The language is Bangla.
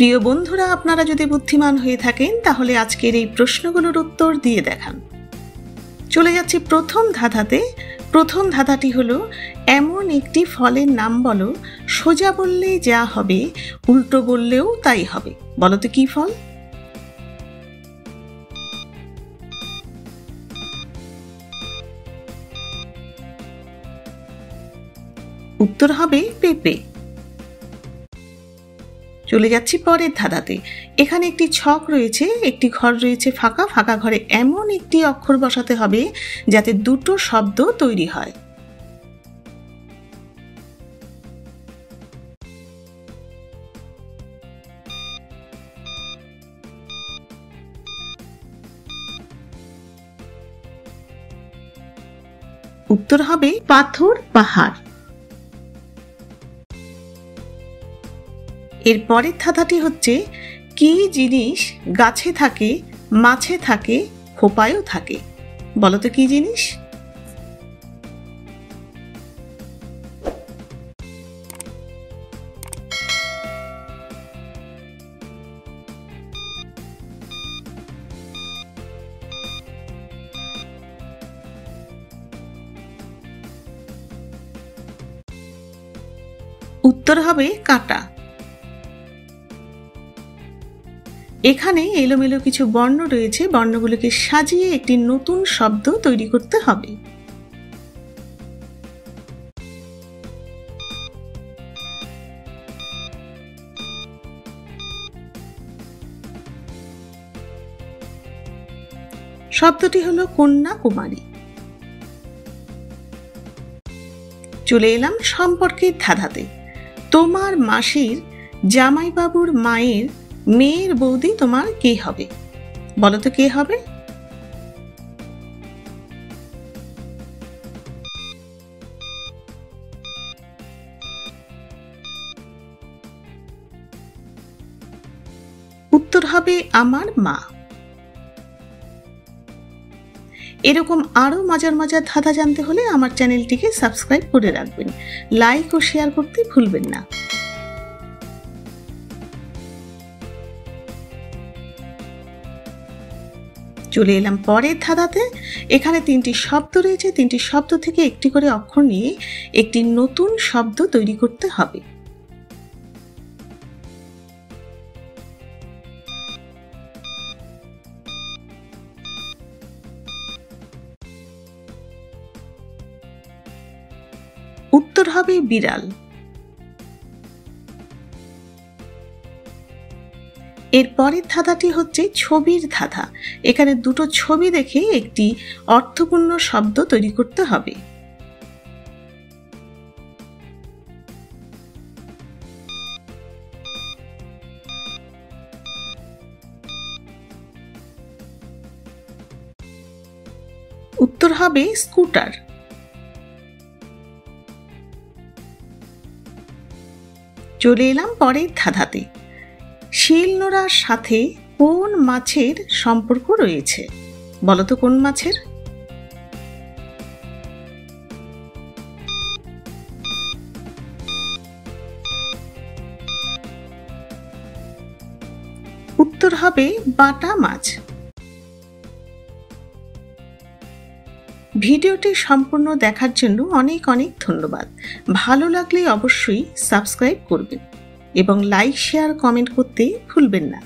প্রিয় বন্ধুরা, আপনারা যদি বুদ্ধিমান হয়ে থাকেন তাহলে আজকের এই প্রশ্নগুলোর উত্তর দিয়ে দেখান। চলে যাচ্ছি প্রথম ধাঁধাতে। প্রথম ধাঁধাটি হলো, এমন একটি ফলের নাম বলো, সোজা বললেই যা হবে, উল্টো বললেও তাই হবে। বলো তো কি ফল? উত্তর হবে পেঁপে। চলে যাচ্ছি পরের ধাঁধাতে। এখানে একটি ছক রয়েছে, একটি ঘর রয়েছে ফাঁকা, ফাঁকা ঘরে এমন একটি অক্ষর বসাতে হবে যাতে দুটো শব্দ তৈরি হয়। উত্তর হবে পাথর পাহাড়। এর পরের ধাঁধাটি হচ্ছে, কি জিনিস গাছে থাকে, মাছে থাকে, খোপায়ও থাকে। বলো তো কি জিনিস? উত্তর হবে কাঁটা। এখানে এলোমেলো কিছু বর্ণ রয়েছে, বর্ণগুলোকে সাজিয়ে একটি নতুন শব্দ তৈরি করতে হবে। শব্দটি হলো কন্যাকুমারী। চলে এলাম সম্পর্কের ধাঁধাতে। তোমার মাসির জামাইবাবুর মায়ের মেয়ের বৌদি তোমার কে হবে? বলো তো কে হবে? উত্তর হবে আমার মা। এরকম আরো মজার মজার ধাঁধা জানতে হলে আমার চ্যানেলটিকে সাবস্ক্রাইব করে রাখবেন, লাইক ও শেয়ার করতে ভুলবেন না। চলে এলাম পরের ধাঁধাতে। এখানে তিনটি শব্দ রয়েছে, তিনটি শব্দ থেকে একটি করে অক্ষর নিয়ে একটি নতুন শব্দ তৈরি করতে হবে। উত্তর হবে বিড়াল। এর পরের ধাঁধাটি হচ্ছে ছবির ধাঁধা। এখানে দুটো ছবি দেখে একটি অর্থপূর্ণ শব্দ তৈরি করতে হবে। উত্তর হবে স্কুটার। চলে এলাম পরের ধাঁধাতে। শিলনোড়ার সাথে কোন মাছের সম্পর্ক রয়েছে? বলো তো কোন মাছের? উত্তর হবে বাটা মাছ। ভিডিওটি সম্পূর্ণ দেখার জন্য অনেক অনেক ধন্যবাদ। ভালো লাগলে অবশ্যই সাবস্ক্রাইব করবেন এবং লাইক, শেয়ার, কমেন্ট করতে ভুলবেন না।